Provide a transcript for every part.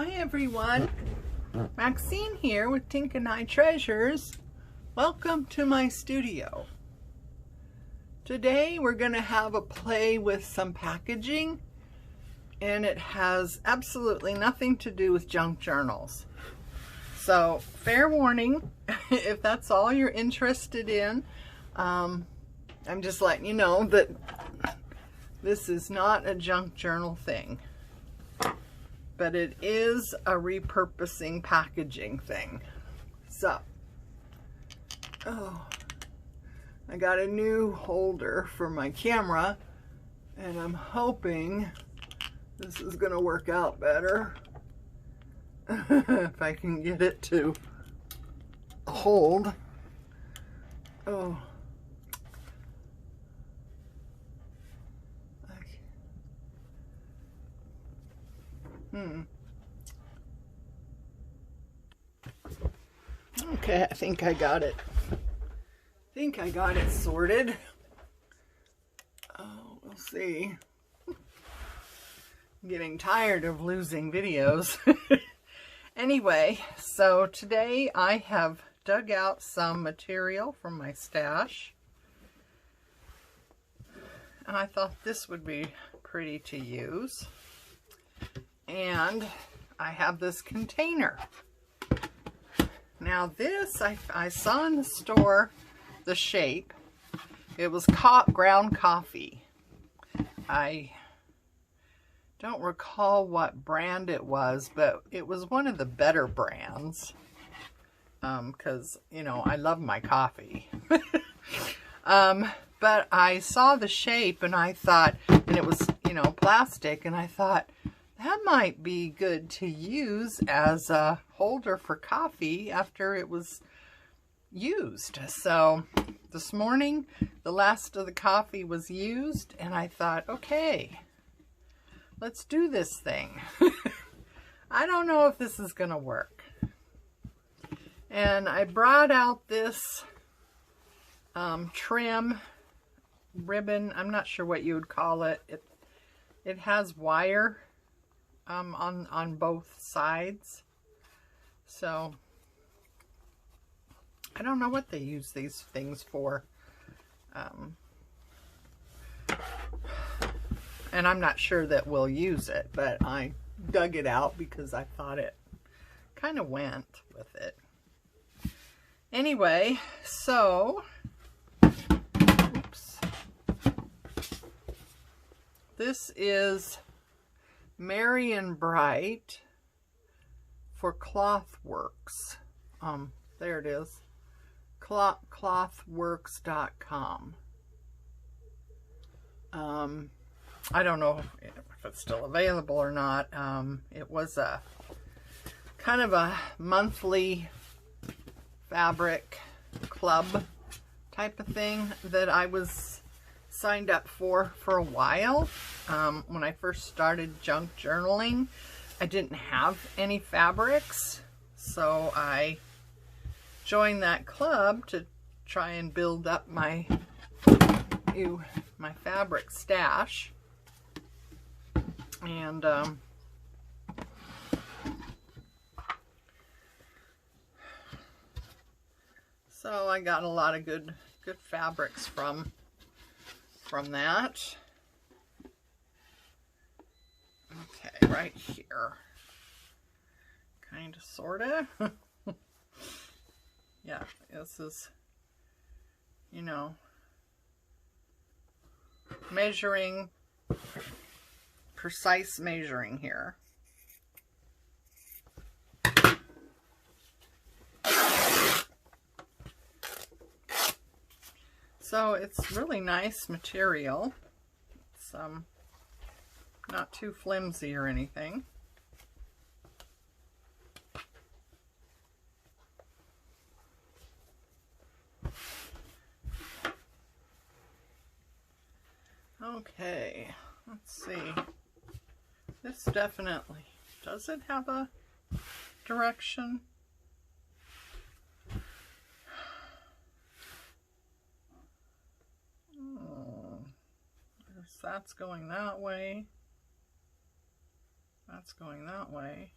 Hi everyone, Maxine here with Tink and I Treasures. Welcome to my studio. Today we're going to have a play with some packaging, and it has absolutely nothing to do with junk journals. So fair warning, if that's all you're interested in, I'm just letting you know that this is not a junk journal thing. But it is a repurposing packaging thing. So, I got a new holder for my camera, and I'm hoping this is gonna work out better if I can get it to hold. Okay, I think I got it. Sorted. We'll see. I'm getting tired of losing videos. Anyway, so today I have dug out some material from my stash, and I thought this would be pretty to use. And I have this container. Now this, I saw in the store the shape. It was ground coffee. I don't recall what brand it was, but it was one of the better brands. Because, you know, I love my coffee. But I saw the shape and I thought, and it was, you know, plastic, and I thought, that might be good to use as a holder for coffee after it was used. So this morning, the last of the coffee was used, and I thought, okay, let's do this thing. I don't know if this is going to work. And I brought out this trim ribbon. I'm not sure what you would call it. It has wire on both sides. So I don't know what they use these things for. And I'm not sure that we'll use it, but I dug it out because I thought it kind of went with it. Anyway, so oops. This is Merry and Bright for Clothworks. There it is. Clothworks.com. I don't know if it's still available or not. It was a kind of a monthly fabric club type of thing that I was signed up for a while. When I first started junk journaling, I didn't have any fabrics, so I joined that club to try and build up my fabric stash. And so I got a lot of good fabrics from that. Okay, right here. Kind of, sort of. Yeah, this is, you know, measuring, precise measuring here. So it's really nice material. It's not too flimsy or anything. Okay, let's see. This definitely, does it have a direction? That's going that way. That's going that way.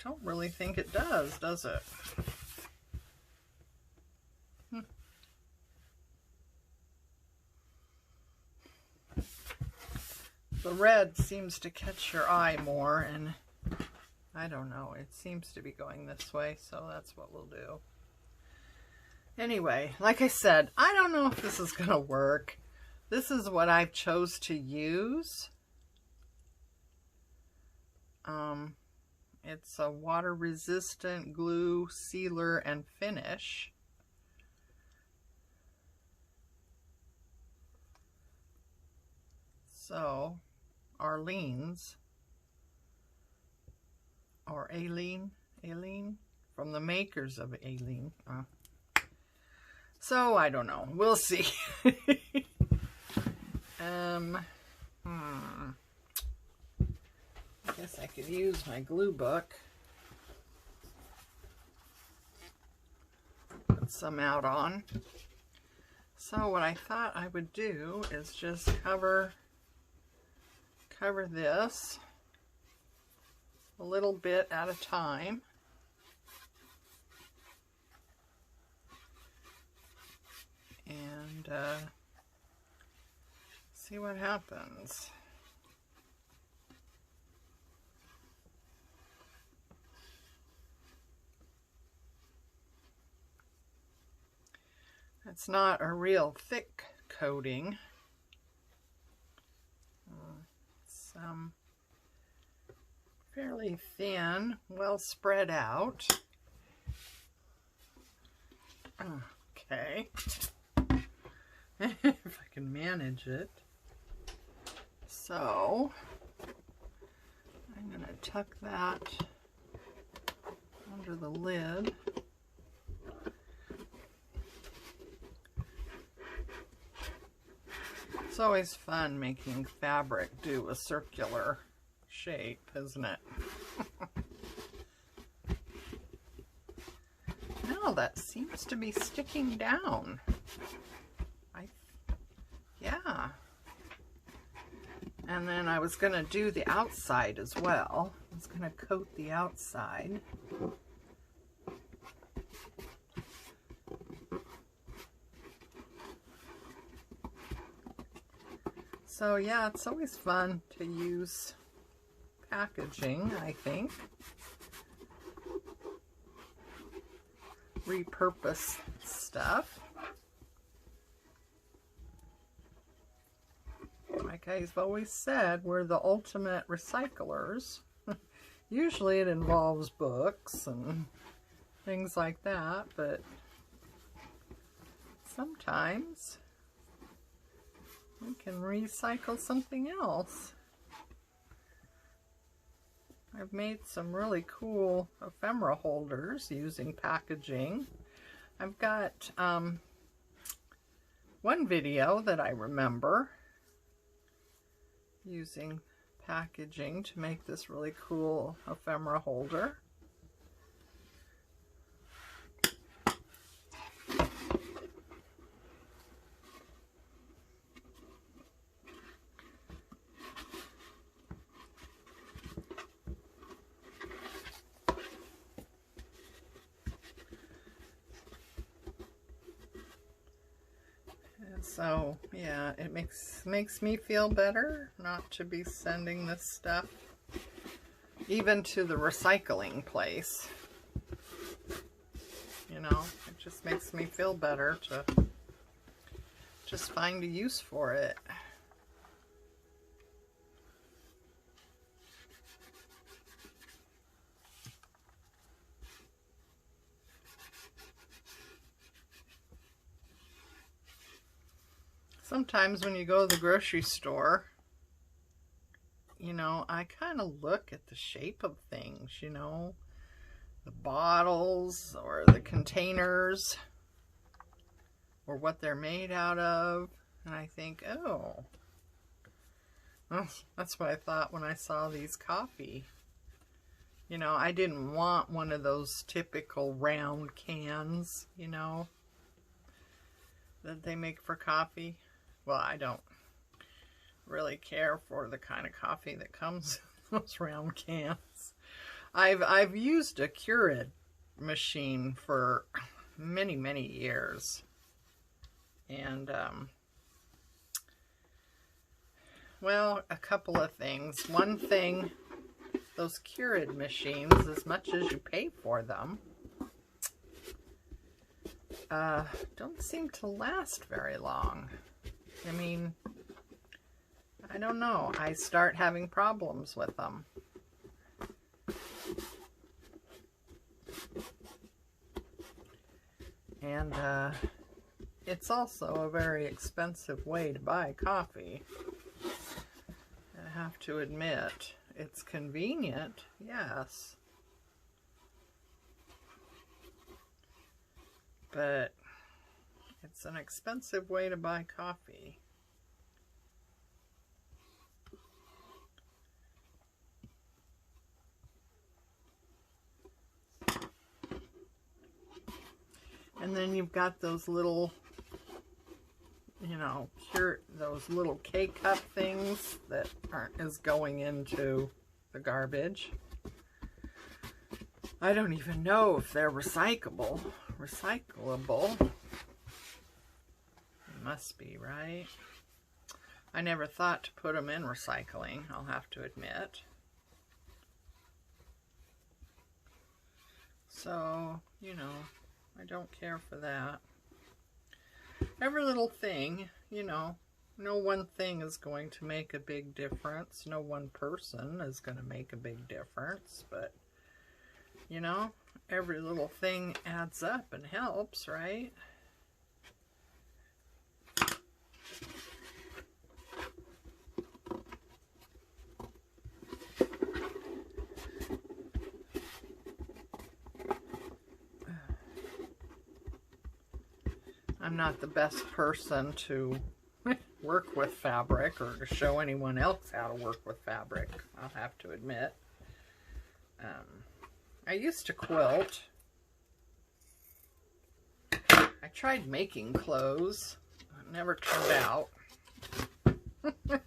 don't really think it does it? The red seems to catch your eye more, and I don't know, it seems to be going this way, so that's what we'll do. Anyway, like I said, I don't know if this is going to work. This is what I've chose to use. It's a water-resistant glue, sealer, and finish. So, Arlene's, or Aileen, from the makers of Aileen. So, I don't know. We'll see. I guess I could use my glue book. Put some out on. So what I thought I would do is just cover this a little bit at a time. And see what happens. It's not a real thick coating. It's fairly thin, well spread out. Okay. If I can manage it. So, I'm going to tuck that under the lid. It's always fun making fabric do a circular shape, isn't it? Now that seems to be sticking down. Yeah. And then I was going to do the outside as well. I was going to coat the outside. So yeah, it's always fun to use packaging, I think. Repurpose stuff. Like I've always said, we're the ultimate recyclers. Usually it involves books and things like that, but sometimes we can recycle something else. I've made some really cool ephemera holders using packaging. I've got one video that I remember using packaging to make this really cool ephemera holder. So yeah, it makes me feel better not to be sending this stuff even to the recycling place. You know, it just makes me feel better to just find a use for it. Sometimes when you go to the grocery store, you know, I kind of look at the shape of things, you know, the bottles or the containers or what they're made out of, and I think, oh, that's what I thought when I saw these coffee. You know, I didn't want one of those typical round cans, you know, that they make for coffee. Well, I don't really care for the kind of coffee that comes in those round cans. I've used a Keurig machine for many, many years. And, well, a couple of things. One thing, those Keurig machines, as much as you pay for them, don't seem to last very long. I mean, I don't know. I start having problems with them. And it's also a very expensive way to buy coffee. I have to admit, it's convenient, yes. But it's an expensive way to buy coffee. And then you've got those little, you know, those little K-cup things that is going into the garbage. I don't even know if they're recyclable. It must be, right? I never thought to put them in recycling, I'll have to admit. So, you know, I don't care for that. Every little thing, you know, no one thing is going to make a big difference. No one person is going to make a big difference. But, you know, every little thing adds up and helps, right? I'm not the best person to work with fabric or to show anyone else how to work with fabric, I'll have to admit. I used to quilt. I tried making clothes. It never turned out.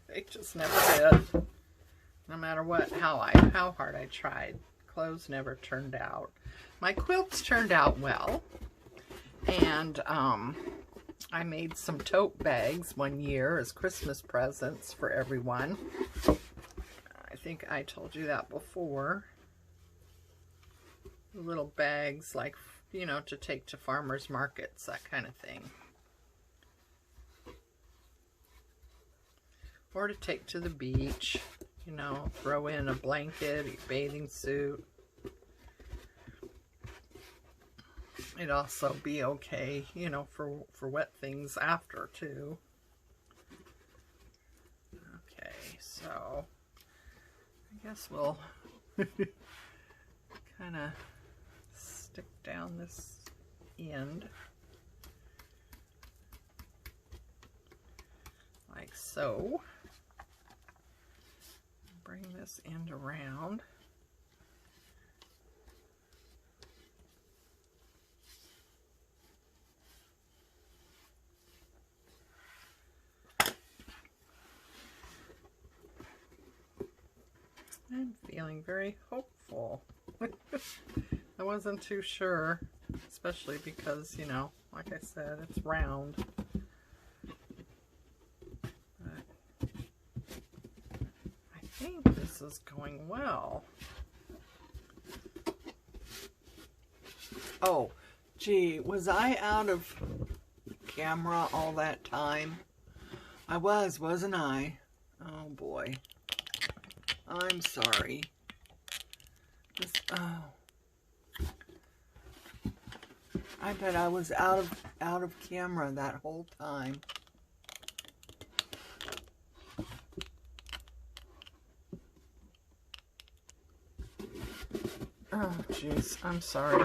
It just never did. No matter how hard I tried, clothes never turned out. My quilts turned out well. And I made some tote bags one year as Christmas presents for everyone. I think I told you that before. Little bags, like, you know, to take to farmers markets, that kind of thing. Or to take to the beach, you know, throw in a blanket, a bathing suit. It'd also be okay, you know, for wet things after, too. Okay, so I guess we'll kind of stick down this end like so. Bring this end around. I'm feeling very hopeful. I wasn't too sure, especially because, you know, like I said, it's round. But I think this is going well. Oh, gee, was I out of camera all that time? I was, wasn't I? Oh boy. I'm sorry. I bet I was out of camera that whole time. Oh, jeez. I'm sorry.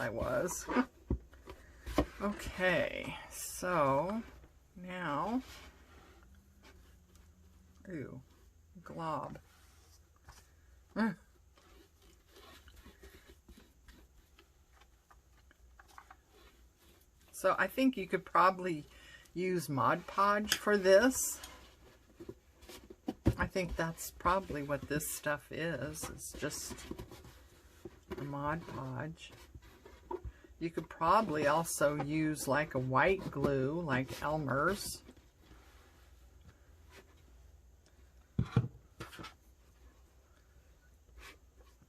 I was. Okay, so now... Ooh, glob. So I think you could probably use Mod Podge for this. I think that's probably what this stuff is. It's just a Mod Podge. You could probably also use like a white glue, like Elmer's.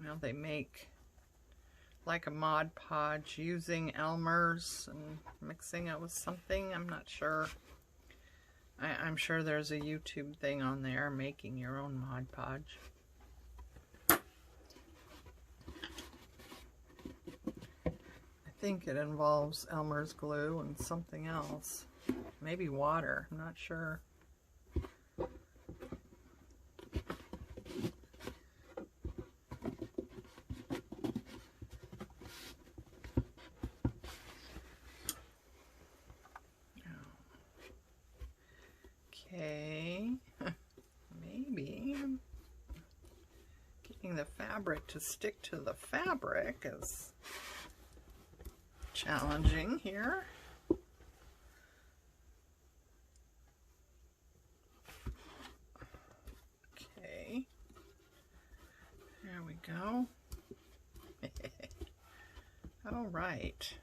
Now they make like a Mod Podge using Elmer's and mixing it with something. I'm not sure. I'm sure there's a YouTube thing on there, making your own Mod Podge. I think it involves Elmer's glue and something else. Maybe water, I'm not sure. Okay, maybe getting the fabric to stick to the fabric is challenging here. Okay, there we go. All right.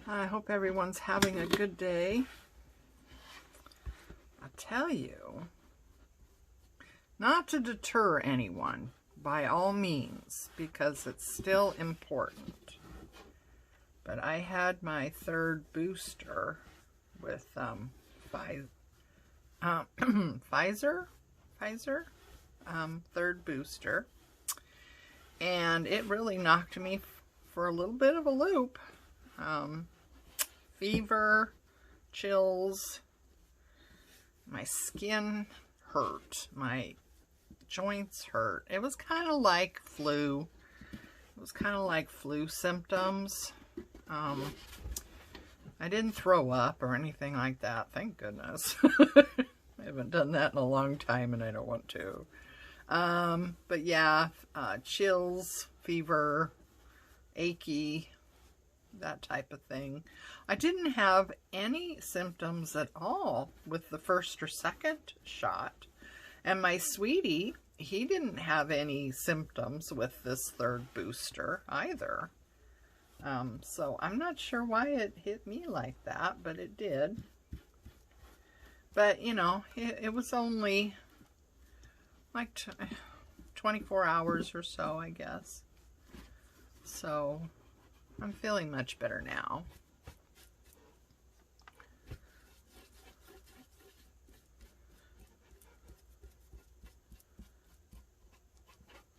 I hope everyone's having a good day. I tell you, not to deter anyone, by all means, because it's still important. But I had my third booster with Pfizer, third booster, and it really knocked me for a little bit of a loop. Fever, chills, my skin hurt, my joints hurt. It was kind of like flu. It was kind of like flu symptoms. I didn't throw up or anything like that, thank goodness. I haven't done that in a long time and I don't want to. But yeah, chills, fever, achy, that type of thing. I didn't have any symptoms at all with the first or second shot. And my sweetie, he didn't have any symptoms with this third booster either. So I'm not sure why it hit me like that, but it did. But, you know, it was only like 24 hours or so, I guess. So I'm feeling much better now.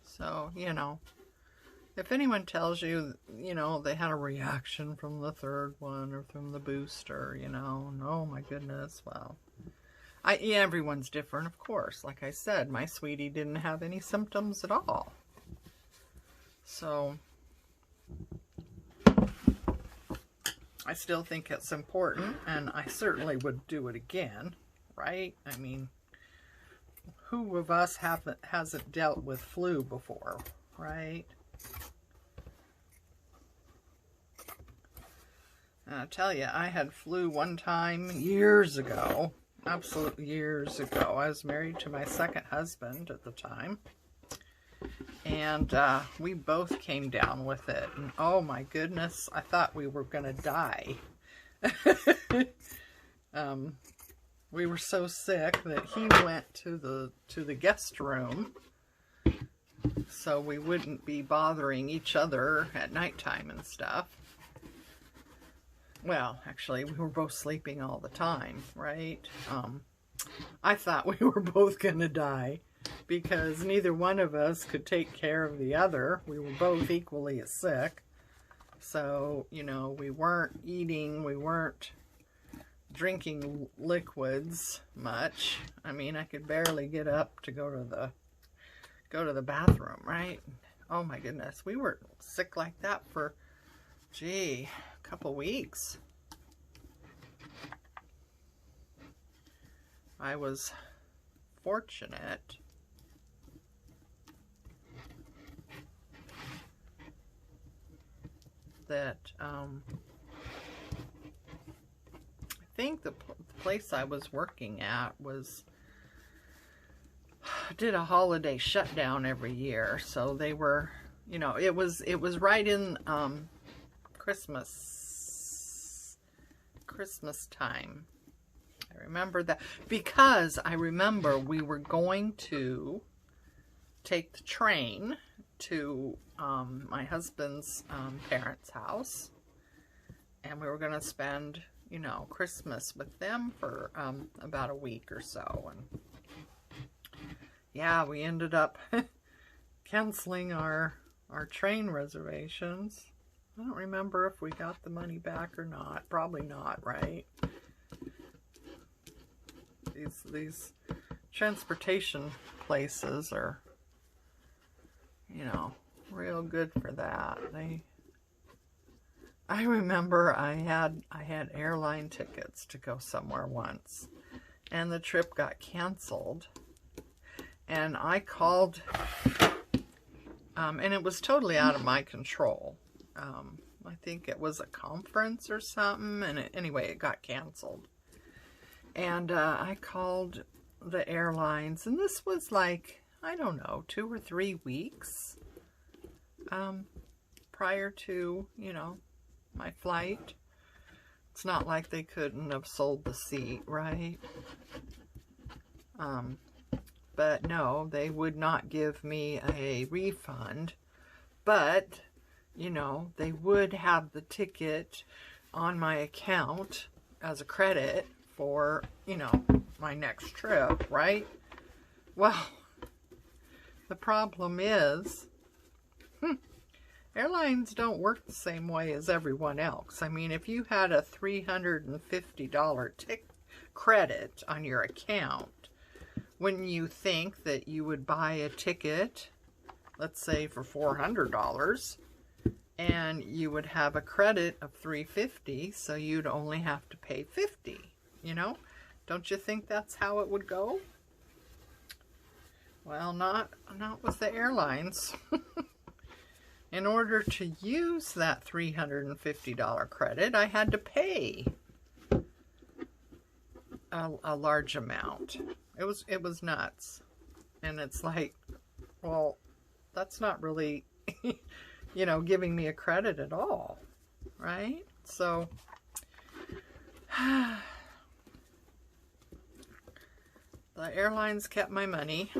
So, you know, if anyone tells you, you know, they had a reaction from the third one or from the booster, you know, oh my goodness, well, yeah, everyone's different, of course. Like I said, my sweetie didn't have any symptoms at all. So I still think it's important, and I certainly would do it again, right? I mean, who of us hasn't dealt with flu before, right? And I'll tell you, I had flu one time years ago, absolute years ago. I was married to my second husband at the time, and we both came down with it, and oh my goodness, I thought we were gonna die. We were so sick that he went to the guest room so we wouldn't be bothering each other at nighttime and stuff. Well, actually, we were both sleeping all the time, right? I thought we were both gonna die because neither one of us could take care of the other. We were both equally as sick. So, you know, we weren't eating, we weren't drinking liquids much. I mean, I could barely get up to go to the bathroom, right? Oh my goodness, we were sick like that for, gee, a couple weeks. I was fortunate that think the place I was working at did a holiday shutdown every year, so they were, you know, it was right in Christmas time. I remember that because I remember we were going to take the train to my husband's parents' house, and we were going to spend, you know, Christmas with them for about a week or so. And yeah, we ended up canceling our train reservations. I don't remember if we got the money back or not. Probably not, right? These transportation places are, you know, real good for that. I remember I had airline tickets to go somewhere once, and the trip got canceled. And I called, and it was totally out of my control. I think it was a conference or something, and anyway, it got canceled. And I called the airlines, and this was like, I don't know, 2 or 3 weeks prior to, you know, my flight. It's not like they couldn't have sold the seat, right? But no, they would not give me a refund. But, you know, they would have the ticket on my account as a credit for, you know, my next trip, right? Well, the problem is, airlines don't work the same way as everyone else. I mean, if you had a $350 credit on your account, wouldn't you think that you would buy a ticket, let's say for $400, and you would have a credit of $350, so you'd only have to pay $50, you know? Don't you think that's how it would go? Well, not with the airlines. In order to use that $350 credit, I had to pay a large amount. It was nuts. And it's like, well, that's not really, you know, giving me a credit at all, right? So, the airlines kept my money.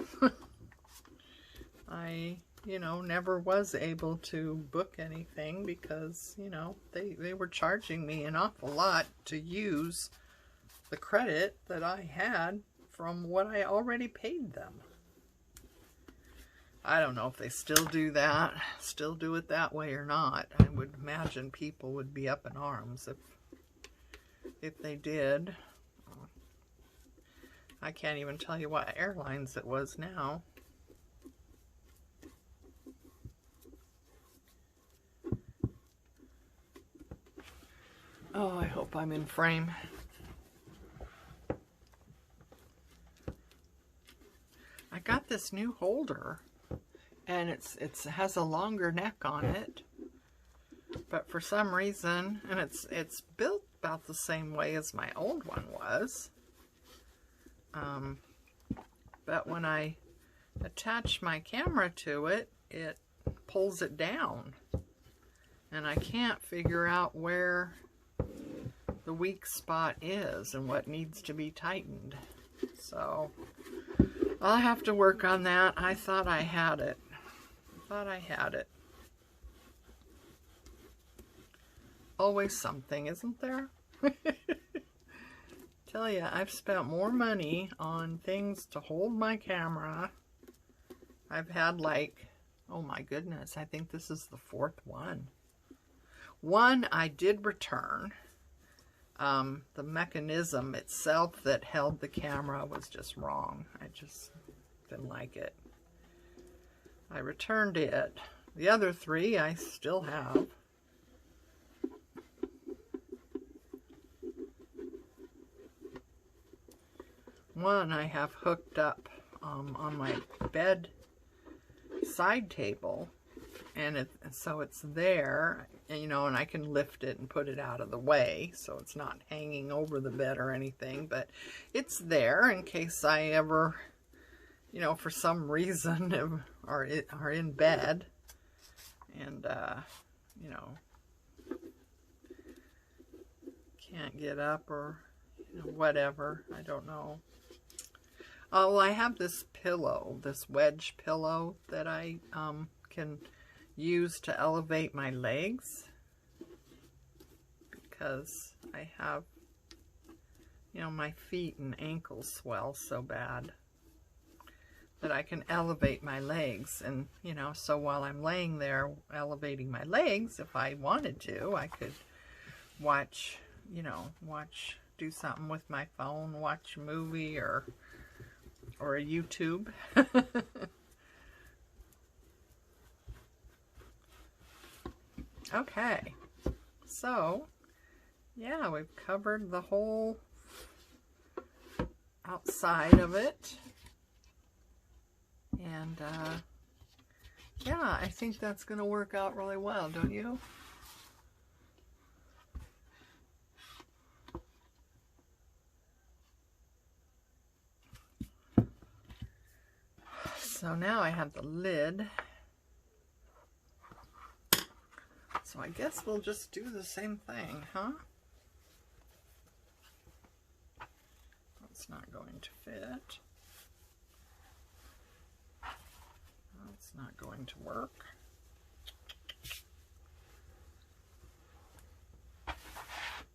I, you know, never was able to book anything because, you know, they were charging me an awful lot to use the credit that I had from what I already paid them. I don't know if they still do that, still do it that way or not. I would imagine people would be up in arms if they did. I can't even tell you what airlines it was now. Oh, I hope I'm in frame. I got this new holder, and it has a longer neck on it, but for some reason, and it's built about the same way as my old one was, but when I attach my camera to it, it pulls it down, and I can't figure out where the weak spot is and what needs to be tightened. So I'll have to work on that. I thought I had it. Always something, isn't there? Tell you, I've spent more money on things to hold my camera. I've had like, oh my goodness, I think this is the 4th one. One I did return. The mechanism itself that held the camera was just wrong. I just didn't like it. I returned it. The other 3 I still have. One I have hooked up on my bed side table, and so it's there. you know, and I can lift it and put it out of the way so it's not hanging over the bed or anything, but it's there in case I ever, you know, for some reason are in bed and, you know, can't get up or, you know, whatever. I don't know. Oh, I have this pillow, this wedge pillow that I can use to elevate my legs because I have, you know, my feet and ankles swell so bad that I can elevate my legs. And, you know, so while I'm laying there elevating my legs, if I wanted to, I could watch, you know, do something with my phone, watch a movie or a YouTube. Okay, so yeah, we've covered the whole outside of it, and yeah, I think that's gonna work out really well, don't you? So now I have the lid. So I guess we'll just do the same thing, huh? That's not going to fit. That's not going to work.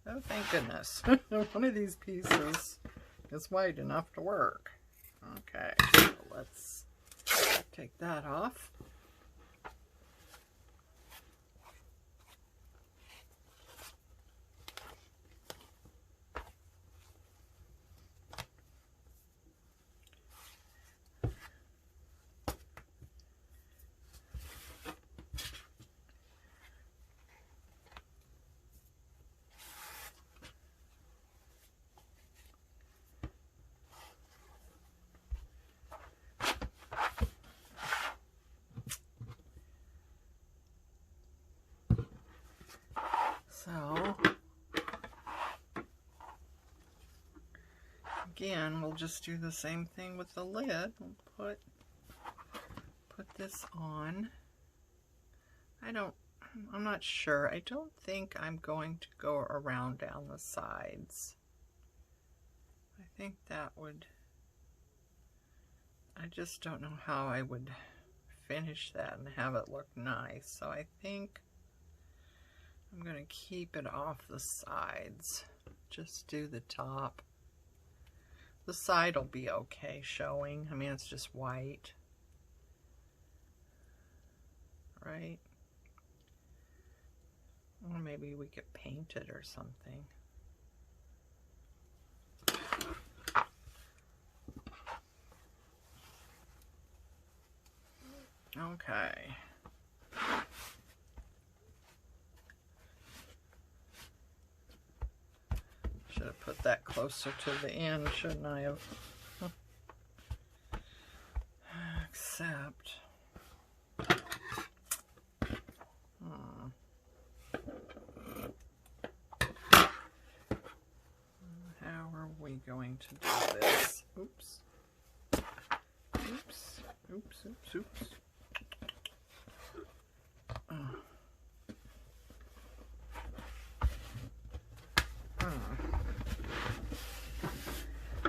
Oh, thank goodness. One of these pieces is wide enough to work. Okay, so let's take that off. So, again, we'll just do the same thing with the lid. We'll put this on. I'm not sure. I don't think I'm going to go around down the sides. I think that would, I just don't know how I would finish that and have it look nice. So I think I'm going to keep it off the sides. Just do the top. The side will be okay showing. I mean, it's just white. Right? Or maybe we could paint it or something. Okay. Should have put that closer to the end, shouldn't I have? Except, how are we going to do this? Oops. Oops. Oops, oops, oops.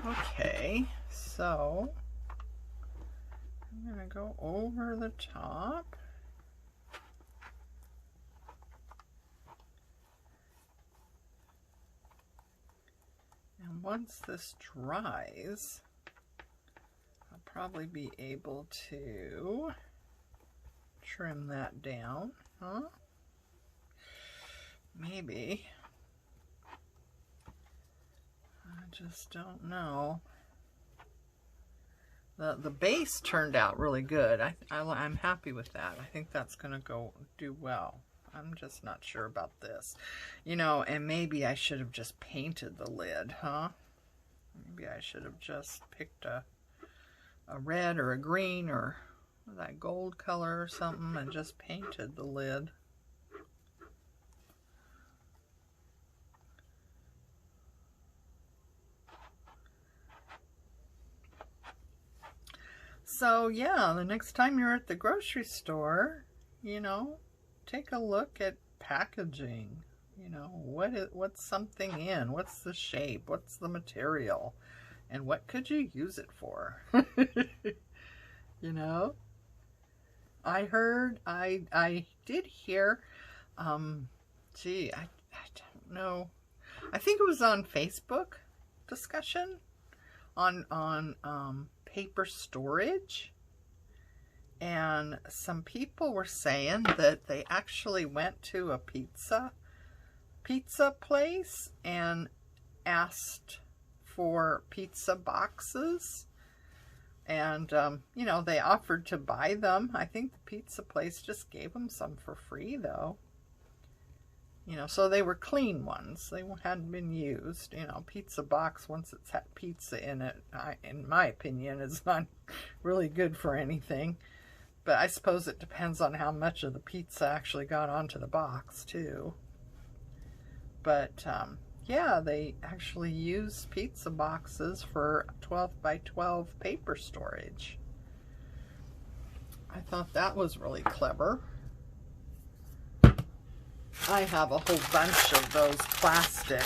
Okay, so I'm going to go over the top. And once this dries, I'll probably be able to trim that down, huh? Maybe. I just don't know. The base turned out really good. I'm happy with that. I think that's going to do well. I'm just not sure about this. You know, and maybe I should have just painted the lid, huh? Maybe I should have just picked a red or a green or that gold color or something and just painted the lid. So yeah, the next time you're at the grocery store, you know, take a look at packaging. You know, what's something in? What's the shape? What's the material? And what could you use it for? You know? I did hear, gee, I don't know. I think it was on Facebook discussion on paper storage. And some people were saying that they actually went to a pizza place and asked for pizza boxes. And, you know, they offered to buy them. I think the pizza place just gave them some for free, though. You know, so they were clean ones. They hadn't been used. You know, pizza box, once it's had pizza in it, in my opinion, is not really good for anything. But I suppose it depends on how much of the pizza actually got onto the box, too. But, yeah, they actually use pizza boxes for 12 by 12 paper storage. I thought that was really clever. I have a whole bunch of those plastic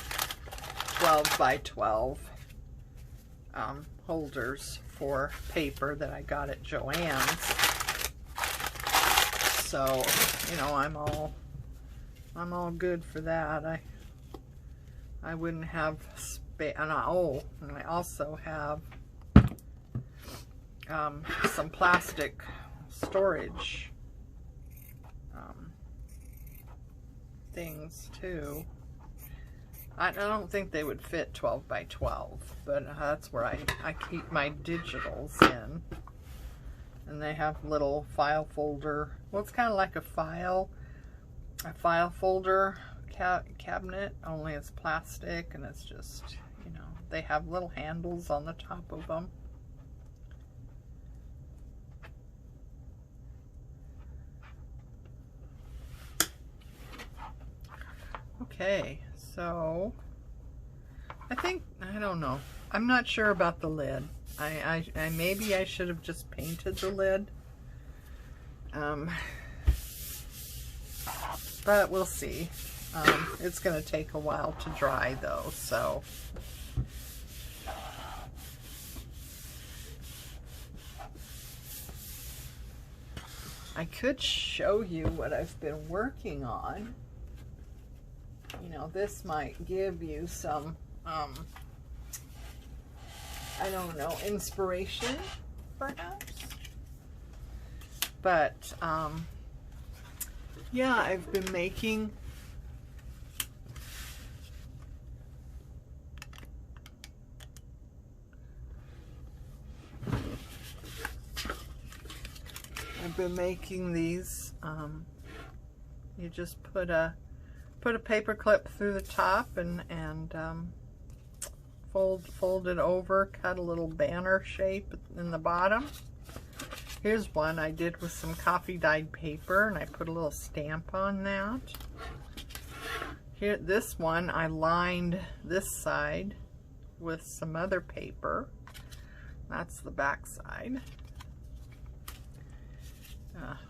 12 by 12 holders for paper that I got at Joann's. So, you know, I'm all good for that. I wouldn't have space. And I also have some plastic storage things too. I don't think they would fit 12 by 12, but that's where I keep my digitals in. And they have little file folder. Well, it's kind of like a file folder cabinet, only it's plastic, and it's just, you know, they have little handles on the top of them. Okay, so I don't know. I'm not sure about the lid. I maybe I should have just painted the lid. But we'll see. It's going to take a while to dry though, so. I could show you what I've been working on. You know, this might give you some, I don't know, inspiration, perhaps. But, yeah, I've been making these. You just put a paper clip through the top and fold it over, cut a little banner shape in the bottom. Here's one I did with some coffee dyed paper, and I put a little stamp on that. Here, this one I lined this side with some other paper. That's the back side.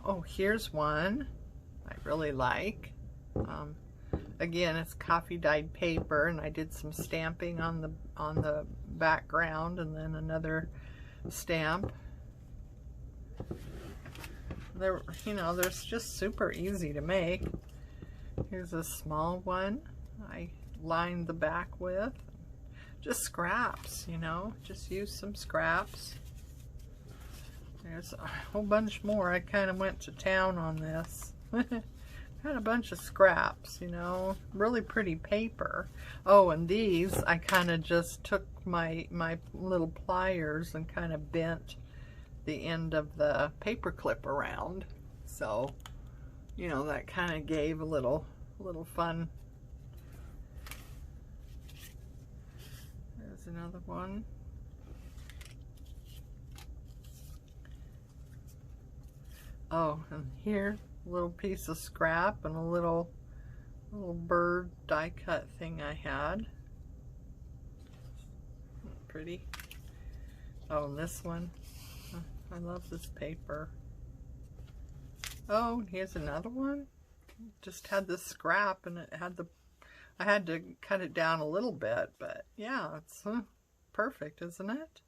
Oh, here's one I really like. Again, it's coffee dyed paper, and I did some stamping on the background, and then another stamp. They're, you know, they're just super easy to make. Here's a small one I lined the back with. Just scraps, you know, just use some scraps. There's a whole bunch more. I kind of went to town on this. Got a bunch of scraps, you know, really pretty paper. Oh, and these, I kind of just took my little pliers and kind of bent the end of the paper clip around. So, you know, that kind of gave a little fun. There's another one. Oh, and here, a little piece of scrap and a little bird die cut thing I had. Pretty. Oh, and this one, I love this paper. Oh, here's another one. Just had this scrap and it had I had to cut it down a little bit, but yeah, it's perfect, isn't it?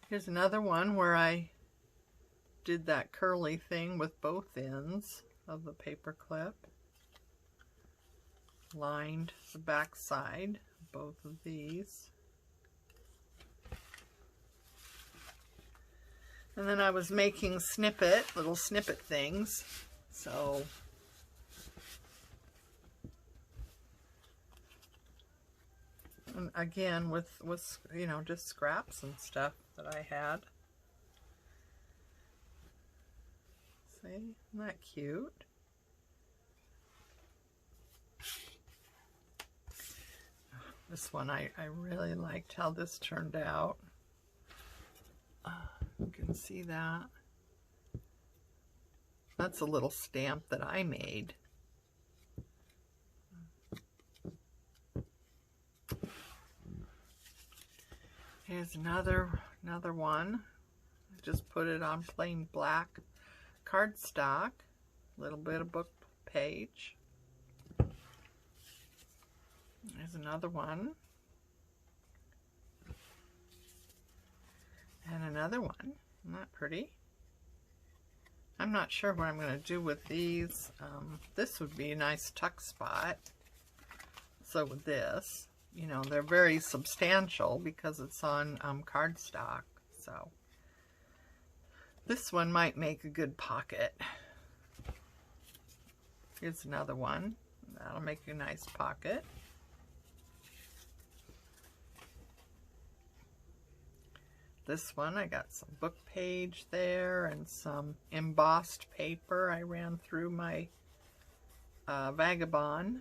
Here's another one where I did that curly thing with both ends of the paper clip. Lined the back side of both of these. And then I was making little snippet things. So and again with you know, just scraps and stuff that I had. See, isn't that cute? This one, I really liked how this turned out. You can see that. That's a little stamp that I made. Here's another one. I just put it on plain black cardstock. A little bit of book page. There's another one. And another one. Isn't that pretty? I'm not sure what I'm going to do with these. This would be a nice tuck spot. So with this, you know, they're very substantial because it's on cardstock. So this one might make a good pocket. Here's another one. That'll make a nice pocket. This one, I got some book page there and some embossed paper. I ran through my Vagabond,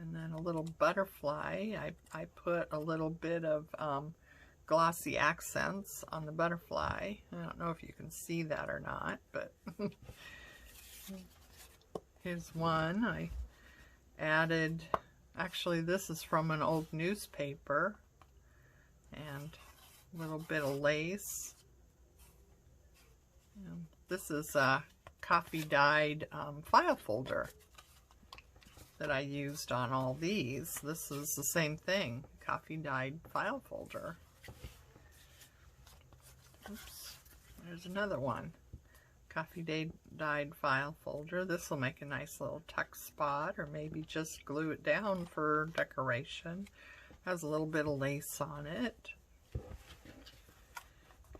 and then a little butterfly. I put a little bit of glossy accents on the butterfly. I don't know if you can see that or not, but here's one. I added, actually this is from an old newspaper, and a little bit of lace. And this is a coffee dyed file folder that I used on all these. This is the same thing, coffee dyed file folder. Oops, there's another one. Coffee dyed file folder. This will make a nice little tuck spot, or maybe just glue it down for decoration. Has a little bit of lace on it.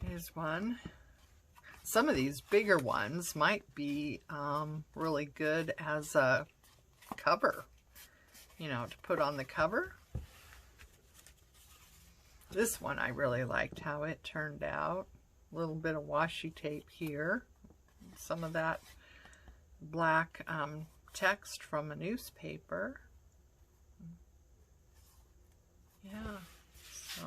Here's one. Some of these bigger ones might be really good as a cover, you know, to put on the cover. This one I really liked how it turned out. A little bit of washi tape here. Some of that black text from a newspaper. Yeah, so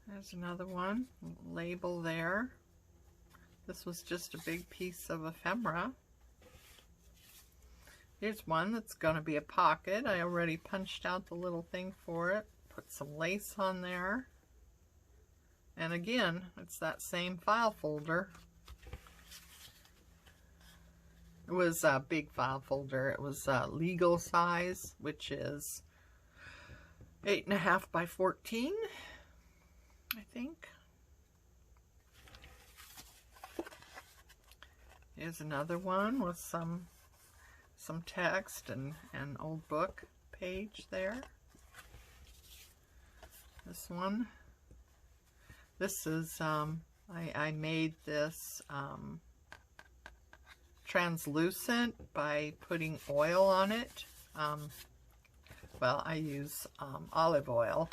there's another one. Label there. This was just a big piece of ephemera. Here's one that's going to be a pocket. I already punched out the little thing for it. Put some lace on there. And again, it's that same file folder. It was a big file folder. It was legal size, which is 8.5 by 14, I think. Here's another one with some text and an old book page there. This one. This is, I made this translucent by putting oil on it. Well, I use olive oil.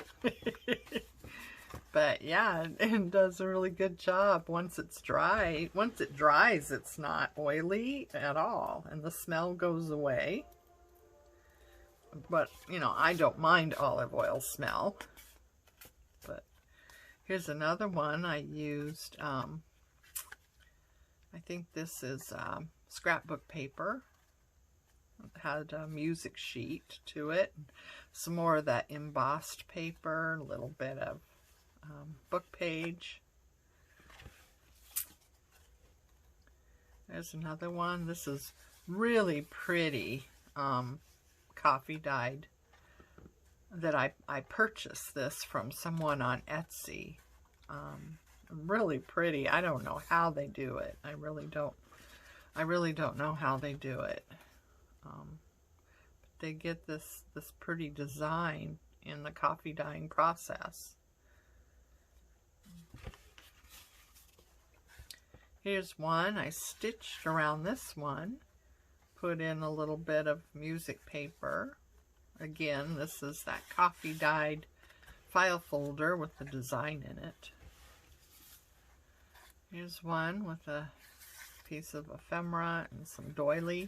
But yeah, it does a really good job once it's dry. Once it dries, it's not oily at all, and the smell goes away. But, you know, I don't mind olive oil smell. But here's another one I used. I think this is scrapbook paper. It had a music sheet to it. Some more of that embossed paper, a little bit of book page. There's another one. This is really pretty coffee dyed that I purchased this from someone on Etsy. Really pretty. I don't know how they do it. I really don't know how they do it. But they get this pretty design in the coffee dyeing process. Here's one. I stitched around this one, put in a little bit of music paper. Again, this is that coffee dyed file folder with the design in it. Here's one with a piece of ephemera and some doily.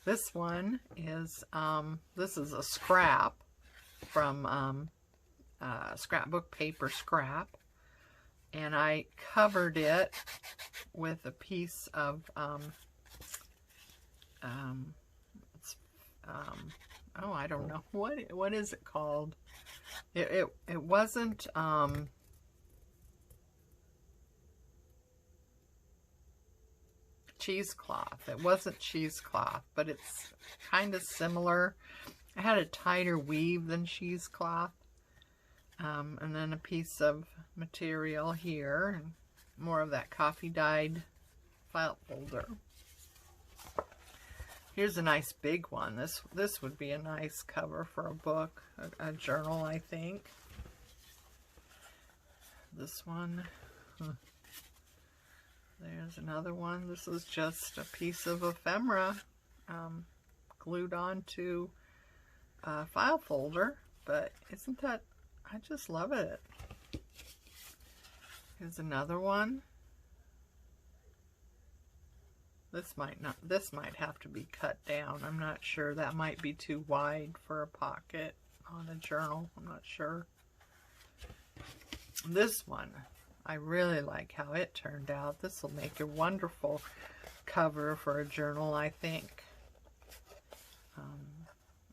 This one is, this is a scrap from scrapbook paper scrap. And I covered it with a piece of, oh, I don't know. What is it called? It wasn't, cheesecloth. It wasn't cheesecloth, but it's kind of similar. I had a tighter weave than cheesecloth. And then a piece of material here, and more of that coffee dyed file folder. Here's a nice big one. This would be a nice cover for a book, a journal, I think. This one. There's another one. This is just a piece of ephemera glued onto a file folder, but isn't that, I just love it. Here's another one. This might have to be cut down. I'm not sure. That might be too wide for a pocket on a journal. I'm not sure. This one, I really like how it turned out. This will make a wonderful cover for a journal, I think.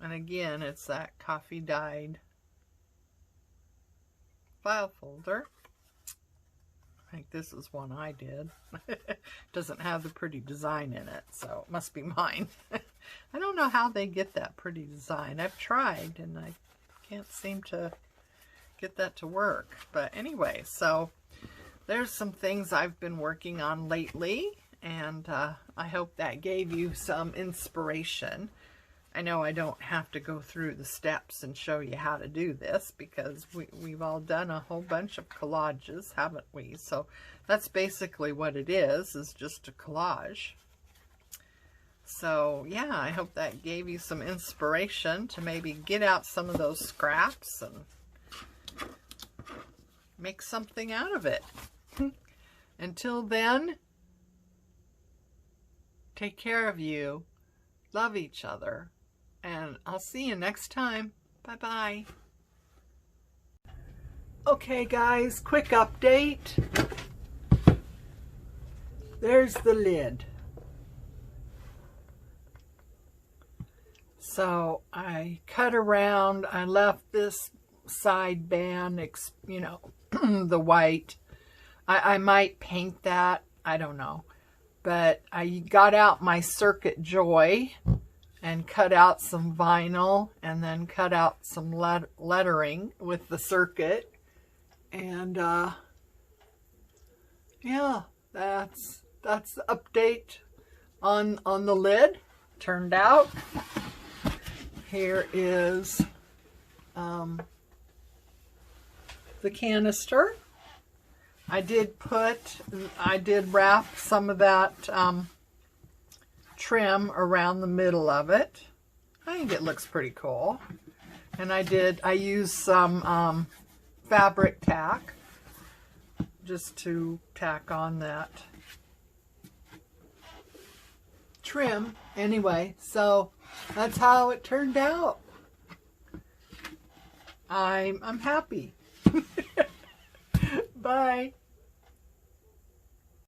And again, it's that coffee dyed file folder. I think this is one I did. Doesn't have the pretty design in it, so it must be mine. I don't know how they get that pretty design. I've tried and I can't seem to get that to work. But anyway, so there's some things I've been working on lately, and I hope that gave you some inspiration. I know I don't have to go through the steps and show you how to do this, because we've all done a whole bunch of collages, haven't we? So that's basically what it is just a collage. So yeah, I hope that gave you some inspiration to maybe get out some of those scraps and make something out of it. Until then, take care of you, love each other, and I'll see you next time. Bye-bye. Okay guys, quick update. There's the lid. So I cut around, I left this side band, you know, the white. I might paint that, I don't know. But I got out my Circuit Joy and cut out some vinyl and then cut out some lettering with the Circuit. And yeah, that's the update on the lid. Turned out. Here is the canister. I did wrap some of that trim around the middle of it. I think it looks pretty cool. And I used some fabric tack just to tack on that trim. Anyway, so that's how it turned out. I'm happy. Bye.